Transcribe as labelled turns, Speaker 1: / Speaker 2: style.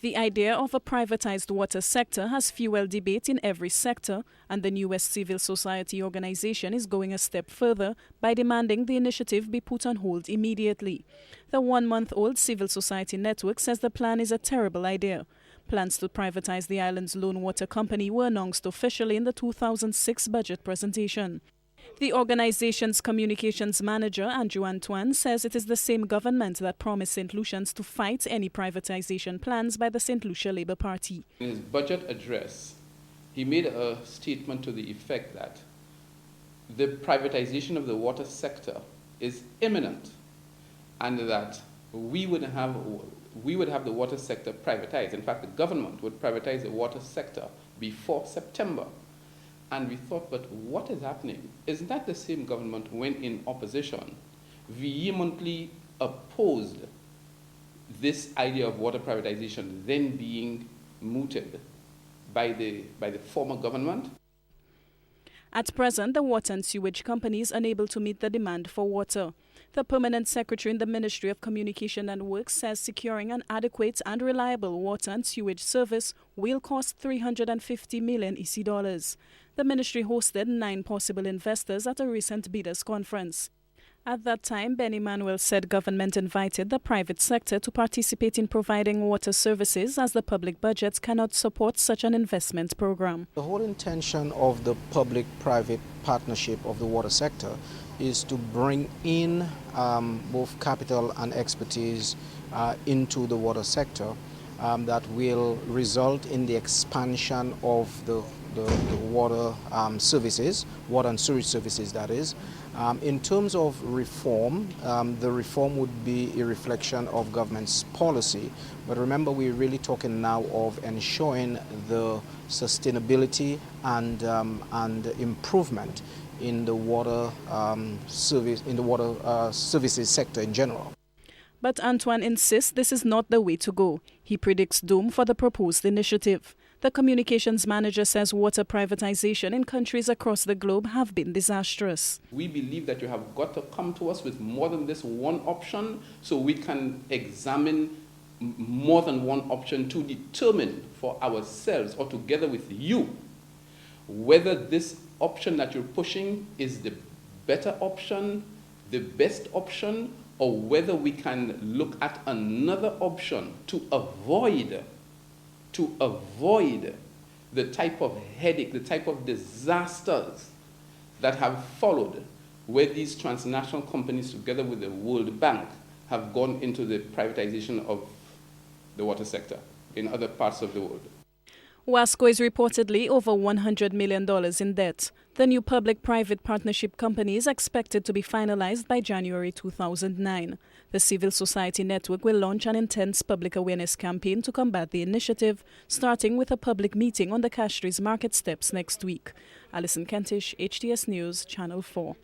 Speaker 1: The idea of a privatized water sector has fueled debate in every sector, and the newest civil society organization is going a step further by demanding the initiative be put on hold immediately. The one-month-old civil society network says the plan is a terrible idea. Plans to privatize the island's lone water company were announced officially in the 2006 budget presentation. The organization's communications manager, Andrew Antoine, says it is the same government that promised St. Lucians to fight any privatization plans by the St. Lucia Labour Party.
Speaker 2: In his budget address, he made a statement to the effect that the privatization of the water sector is imminent and that we would have the water sector privatized. In fact, the government would privatize the water sector before September. And we thought, but what is happening? Isn't that the same government, when in opposition, vehemently opposed this idea of water privatization then being mooted by the former government?
Speaker 1: At present, the water and sewage company is unable to meet the demand for water. The permanent secretary in the Ministry of Communication and Works says securing an adequate and reliable water and sewage service will cost $350 million EC. The ministry hosted 9 possible investors at a recent bidders conference. At that time, Benny Manuel said government invited the private sector to participate in providing water services as the public budgets cannot support such an investment program.
Speaker 3: The whole intention of the public-private partnership of the water sector is to bring in both capital and expertise into the water sector that will result in the expansion of the water services, water and sewage services that is. In terms of reform, the reform would be a reflection of government's policy. But remember, we're really talking now of ensuring the sustainability and improvement in the water services sector in general.
Speaker 1: But Antoine insists this is not the way to go. He predicts doom for the proposed initiative. The communications manager says water privatization in countries across the globe have been disastrous.
Speaker 2: We believe that you have got to come to us with more than this one option so we can examine more than one option to determine for ourselves or together with you whether this option that you're pushing is the better option, the best option, or whether we can look at another option to avoid the type of headache, the type of disasters that have followed where these transnational companies together with the World Bank have gone into the privatization of the water sector in other parts of the world.
Speaker 1: WASCO is reportedly over $100 million in debt. The new public-private partnership company is expected to be finalized by January 2009. The civil society network will launch an intense public awareness campaign to combat the initiative, starting with a public meeting on the Castries market steps next week. Alison Kentish, HTS News, Channel 4.